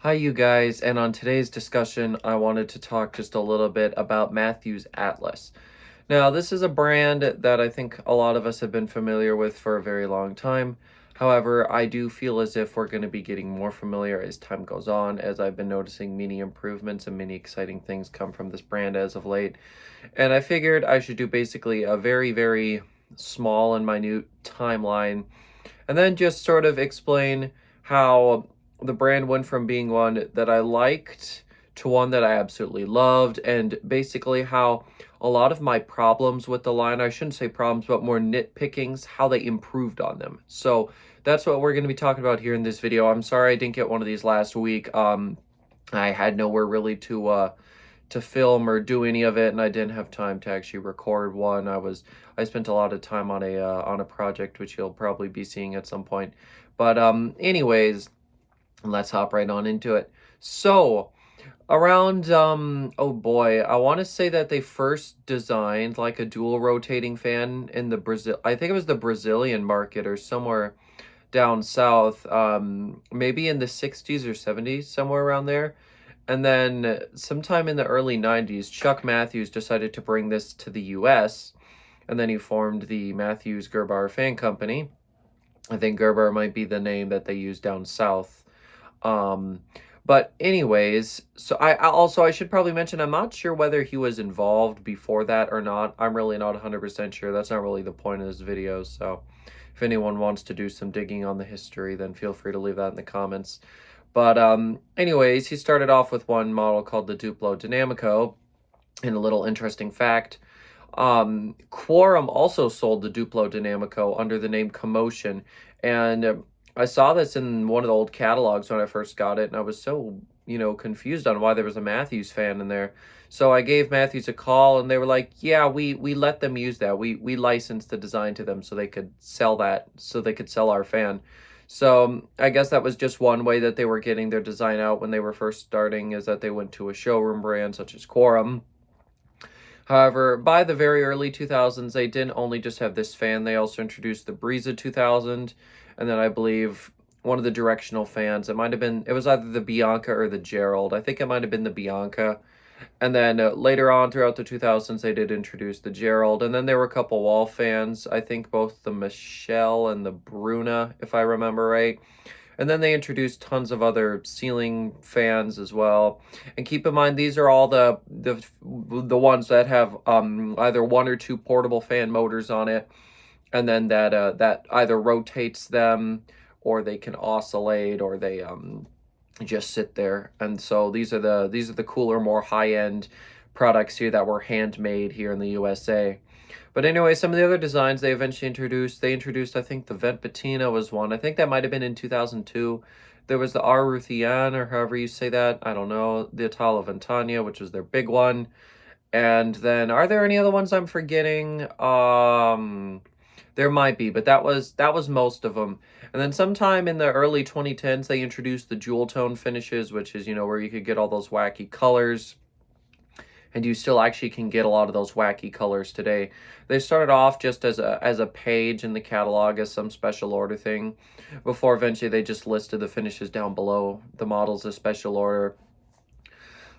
Hi, you guys, and on today's discussion, I wanted to talk just a little bit about Matthews Atlas. Now, this is a brand that I think a lot of us have been familiar with for a very long time. However, I do feel as if we're going to be getting more familiar as time goes on, as I've been noticing many improvements and many exciting things come from this brand as of late. And I figured I should do basically a very, very small and minute timeline and then just sort of explain how the brand went from being one that I liked to one that I absolutely loved, and basically how a lot of my problems with the line, I shouldn't say problems, but more nitpickings, how they improved on them. So that's what we're going to be talking about here in this video. I'm sorry I didn't get one of these last week. I had nowhere really to film or do any of it, and I didn't have time to actually record one. I spent a lot of time on a project which you'll probably be seeing at some point. But anyways, let's hop right on into it. So around oh boy, I want to say that they first designed like a dual rotating fan in the Brazil, I think it was the Brazilian market or somewhere down south, maybe in the 60s or 70s, somewhere around there. And then sometime in the early 90s, Chuck Matthews decided to bring this to the US, and then he formed the Matthews Gerbar Fan Company. I think Gerbar might be the name that they use down south. Um, but anyways, so I should probably mention, I'm not sure whether he was involved before that or not. I'm really not 100% sure. That's not really the point of this video. So if anyone wants to do some digging on the history, then feel free to leave that in the comments. But anyways, he started off with one model called the Duplo Dinamico. And a little interesting fact, Quorum also sold the Duplo Dinamico under the name Commotion. And I saw this in one of the old catalogs when I first got it, and I was so, confused on why there was a Matthews fan in there. So I gave Matthews a call, and they were like, yeah, we let them use that. We licensed the design to them so they could sell that, so they could sell our fan. So I guess that was just one way that they were getting their design out when they were first starting, is that they went to a showroom brand such as Quorum. However, by the very early 2000s, they didn't only just have this fan, they also introduced the Brisa 2000, and then I believe one of the directional fans, it was either the Bianca or the Gerald. I think it might have been the Bianca. And then later on throughout the 2000s, they did introduce the Gerald. And then there were a couple wall fans, I think both the Michelle and the Bruna, if I remember right. And then they introduced tons of other ceiling fans as well. And keep in mind, these are all the ones that have either one or two portable fan motors on it, and then that either rotates them, or they can oscillate, or they just sit there. And so these are the cooler, more high-end products here that were handmade here in the USA. But anyway, some of the other designs they eventually introduced, I think the Vent Patina was one. I think that might have been in 2002. There was the Aruthian, or however you say that. I don't know. The Italo Ventania, which was their big one. And then, are there any other ones I'm forgetting? There might be, but that was most of them. And then sometime in the early 2010s, they introduced the jewel tone finishes, which is, where you could get all those wacky colors. And you still actually can get a lot of those wacky colors today. They started off just as a page in the catalog, as some special order thing, before eventually they just listed the finishes down below the models as special order.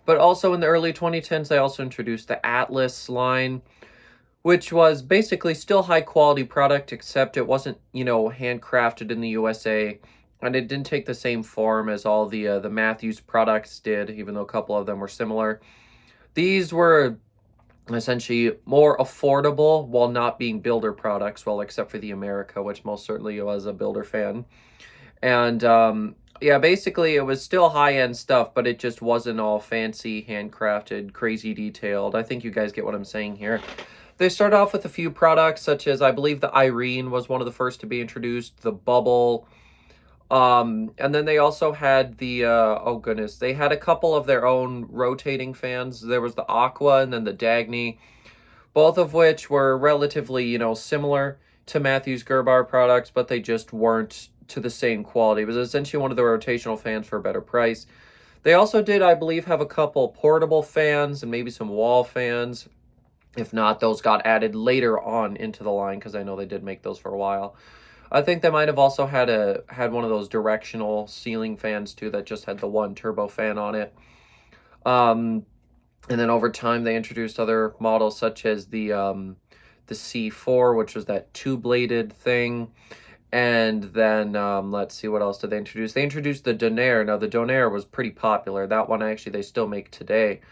But also in the early 2010s, they also introduced the Atlas line, which was basically still high quality product, except it wasn't, handcrafted in the USA. And it didn't take the same form as all the Matthews products did, even though a couple of them were similar. These were essentially more affordable while not being builder products, well, except for the America, which most certainly was a builder fan. And yeah, basically it was still high-end stuff, but it just wasn't all fancy, handcrafted, crazy detailed. I think you guys get what I'm saying here. They started off with a few products, such as, I believe the Irene was one of the first to be introduced, the Bubble. And then they also had the, oh goodness, they had a couple of their own rotating fans. There was the Aqua and then the Dagny, both of which were relatively, similar to Matthews Gerbar products, but they just weren't to the same quality. It was essentially one of the rotational fans for a better price. They also did, I believe, have a couple portable fans and maybe some wall fans. If not, those got added later on into the line, because I know they did make those for a while. I think they might have also had one of those directional ceiling fans too that just had the one turbo fan on it. Um, and then over time they introduced other models such as the C4, which was that two-bladed thing. And then let's see, what else did they introduce? They introduced the Donair. Now the Donair was pretty popular. That one actually they still make today.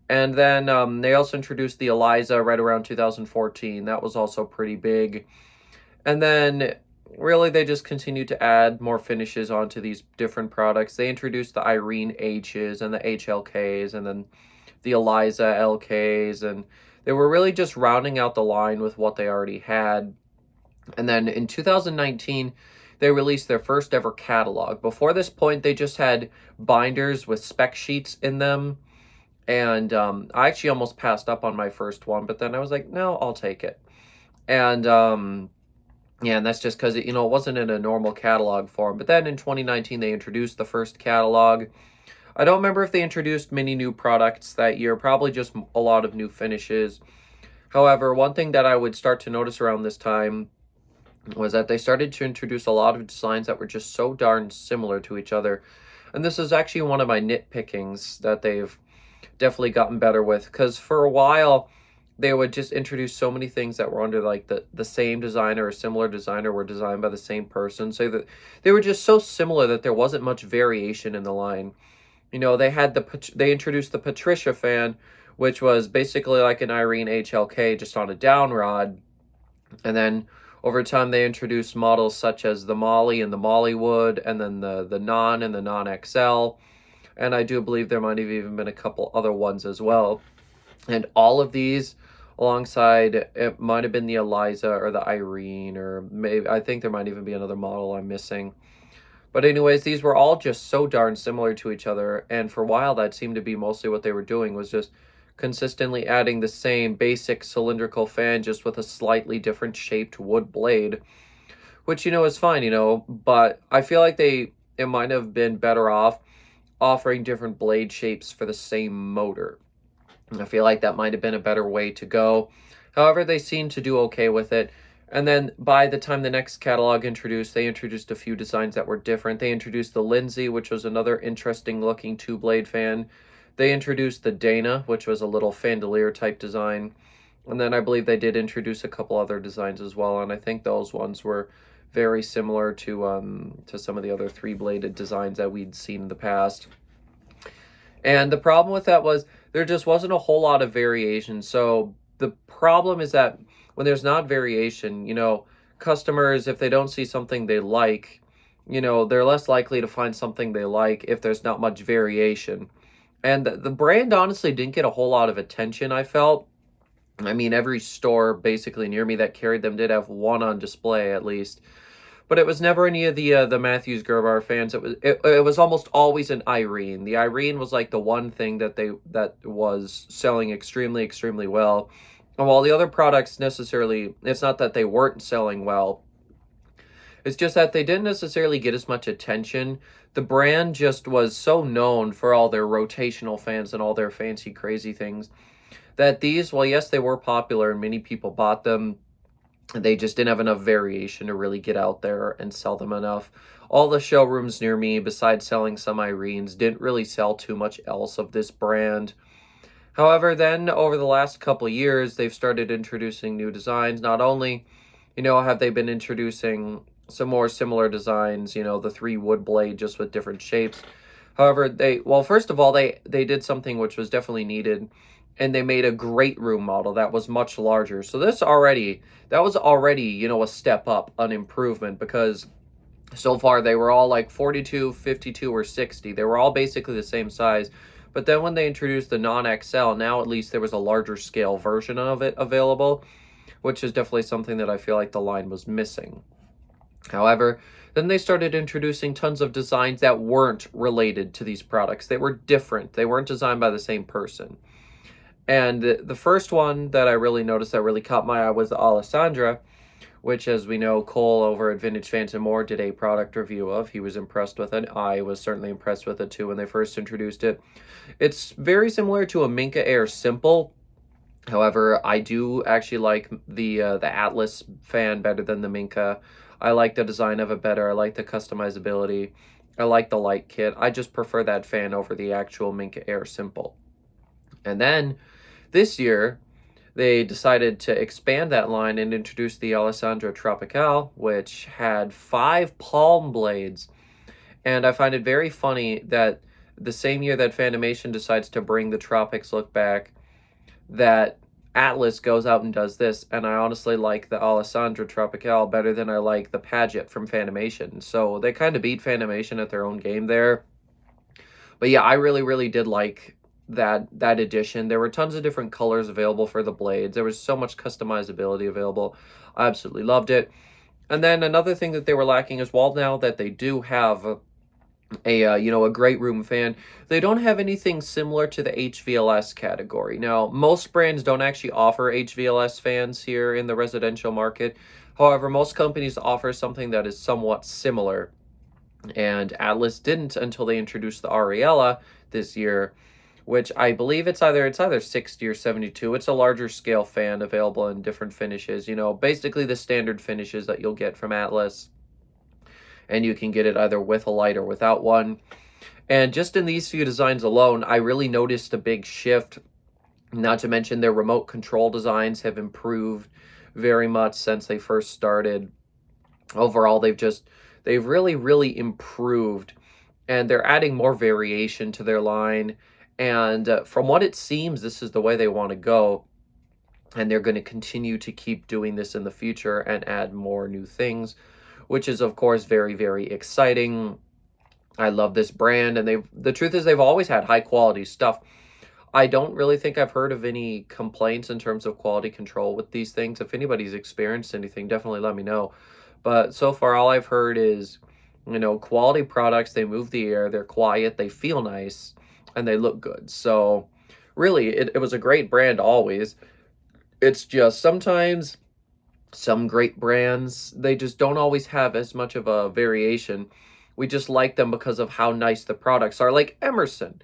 And then they also introduced the Eliza right around 2014. That was also pretty big. And then really they just continued to add more finishes onto these different products. They introduced the Irene H's and the HLKs and then the Eliza LKs, and they were really just rounding out the line with what they already had. And then in 2019, they released their first ever catalog. Before this point, they just had binders with spec sheets in them. And I actually almost passed up on my first one, but then I was like, no, I'll take it. And yeah, and that's just because it wasn't in a normal catalog form. But then in 2019, they introduced the first catalog. I don't remember if they introduced many new products that year, probably just a lot of new finishes. However, one thing that I would start to notice around this time was that they started to introduce a lot of designs that were just so darn similar to each other. And this is actually one of my nitpickings that they've definitely gotten better with, because for a while they would just introduce so many things that were under like the same designer or similar designer, were designed by the same person, so that they were just so similar that there wasn't much variation in the line. They introduced the Patricia fan, which was basically like an Irene HLK just on a down rod. And then over time they introduced models such as the Molly and the Mollywood, and then the Non and the Non XL. And I do believe there might have even been a couple other ones as well. And all of these, alongside, it might have been the Eliza or the Irene, or maybe, I think there might even be another model I'm missing. But anyways, these were all just so darn similar to each other, and for a while that seemed to be mostly what they were doing, was just consistently adding the same basic cylindrical fan just with a slightly different shaped wood blade, which is fine, but I feel like it might have been better off offering different blade shapes for the same motor. I feel like that might have been a better way to go. However, they seemed to do okay with it. And then by the time the next catalog introduced, they introduced a few designs that were different. They introduced the Lindsay, which was another interesting looking two-blade fan. They introduced the Dana, which was a little fandelier type design. And then I believe they did introduce a couple other designs as well. And I think those ones were very similar to some of the other three-bladed designs that we'd seen in the past. And the problem with that was there just wasn't a whole lot of variation. So the problem is that when there's not variation, customers, if they don't see something they like, they're less likely to find something they like if there's not much variation. And the brand honestly didn't get a whole lot of attention, I felt. I mean, every store basically near me that carried them did have one on display at least. But it was never any of the Matthews Gerber fans. It was almost always an Irene. The Irene was like the one thing that was selling extremely, extremely well. And while the other products necessarily, it's not that they weren't selling well, it's just that they didn't necessarily get as much attention. The brand just was so known for all their rotational fans and all their fancy, crazy things, that these, well, yes, they were popular and many people bought them, they just didn't have enough variation to really get out there and sell them enough. All the showrooms near me, besides selling some Irenes, didn't really sell too much else of this brand. However, then over the last couple years, they've started introducing new designs. Not only, have they been introducing some more similar designs, the three wood blade just with different shapes. However, first of all, they did something which was definitely needed, and they made a great room model that was much larger. So that was already, a step up, an improvement, because so far they were all like 42, 52, or 60. They were all basically the same size. But then when they introduced the non-XL, now at least there was a larger scale version of it available, which is definitely something that I feel like the line was missing. However, then they started introducing tons of designs that weren't related to these products. They were different. They weren't designed by the same person. And the first one that I really noticed that really caught my eye was the Alessandra, which, as we know, Cole over at Vintage Fans and More did a product review of. He was impressed with it. I was certainly impressed with it too when they first introduced it. It's very similar to a Minka Air Simple. However, I do actually like the Atlas fan better than the Minka. I like the design of it better. I like the customizability. I like the light kit. I just prefer that fan over the actual Mink Air Simple. And then this year, they decided to expand that line and introduce the Alessandro Tropical, which had 5 palm blades. And I find it very funny that the same year that Fanimation decides to bring the Tropics look back, that Atlas goes out and does this, and I honestly like the Alessandro Tropical better than I like the Paget from Fanimation. So they kind of beat Fanimation at their own game there. But yeah, I really, really did like that edition. There were tons of different colors available for the blades. There was so much customizability available. I absolutely loved it. And then another thing that they were lacking as well, now that they do have a great room fan, they don't have anything similar to the HVLS category. Now, most brands don't actually offer HVLS fans here in the residential market. However, most companies offer something that is somewhat similar, and Atlas didn't until they introduced the Ariella this year, which I believe it's either 60 or 72. It's a larger scale fan available in different finishes, basically the standard finishes that you'll get from Atlas, and you can get it either with a light or without one. And just in these few designs alone, I really noticed a big shift. Not to mention their remote control designs have improved very much since they first started. Overall, they've really, really improved, and they're adding more variation to their line. And from what it seems, this is the way they want to go. And they're going to continue to keep doing this in the future and add more new things, which is, of course, very, very exciting. I love this brand, and the truth is they've always had high quality stuff. I don't really think I've heard of any complaints in terms of quality control with these things. If anybody's experienced anything, definitely let me know. But so far, all I've heard is, quality products. They move the air, they're quiet, they feel nice, and they look good. So really, it was a great brand always. It's just sometimes some great brands, they just don't always have as much of a variation. We just like them because of how nice the products are. Like Emerson.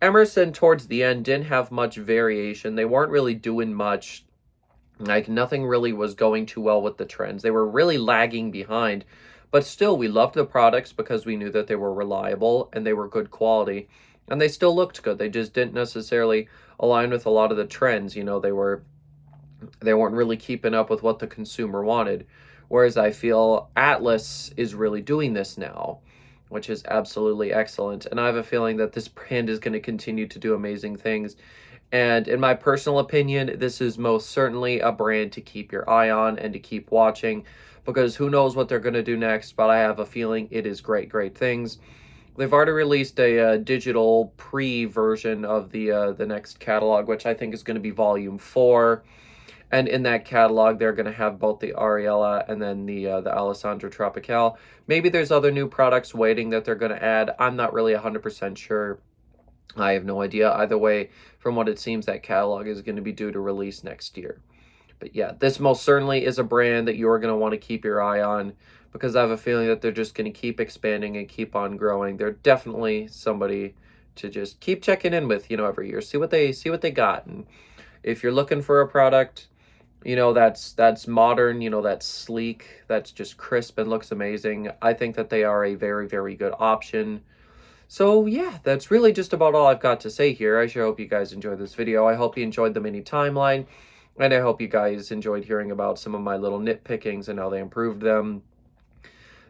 Emerson, towards the end, didn't have much variation. They weren't really doing much. Like, nothing really was going too well with the trends. They were really lagging behind. But still, we loved the products because we knew that they were reliable and they were good quality. And they still looked good. They just didn't necessarily align with a lot of the trends. They weren't really keeping up with what the consumer wanted. Whereas I feel Atlas is really doing this now, which is absolutely excellent. And I have a feeling that this brand is going to continue to do amazing things. And in my personal opinion, this is most certainly a brand to keep your eye on and to keep watching, because who knows what they're going to do next, but I have a feeling it is great, great things. They've already released a digital pre-version of the next catalog, which I think is going to be volume 4. And in that catalog, they're going to have both the Ariella and then the Alessandro Tropical. Maybe there's other new products waiting that they're going to add. I'm not really 100% sure. I have no idea. Either way, from what it seems, that catalog is going to be due to release next year. But yeah, this most certainly is a brand that you're going to want to keep your eye on, because I have a feeling that they're just going to keep expanding and keep on growing. They're definitely somebody to just keep checking in with, every year. See what they got. And if you're looking for a product, that's modern, that's sleek, that's just crisp and looks amazing, I think that they are a very, very good option. So yeah, that's really just about all I've got to say here. I sure hope you guys enjoyed this video. I hope you enjoyed the mini timeline, and I hope you guys enjoyed hearing about some of my little nitpickings and how they improved them.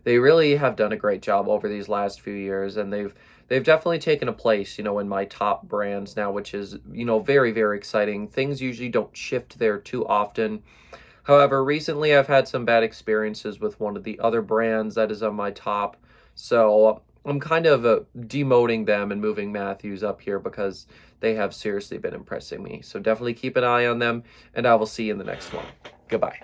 They really have done a great job over these last few years, and they've definitely taken a place, in my top brands now, which is, very, very exciting. Things usually don't shift there too often. However, recently I've had some bad experiences with one of the other brands that is on my top. So I'm kind of demoting them and moving Matthews up here because they have seriously been impressing me. So definitely keep an eye on them, and I will see you in the next one. Goodbye.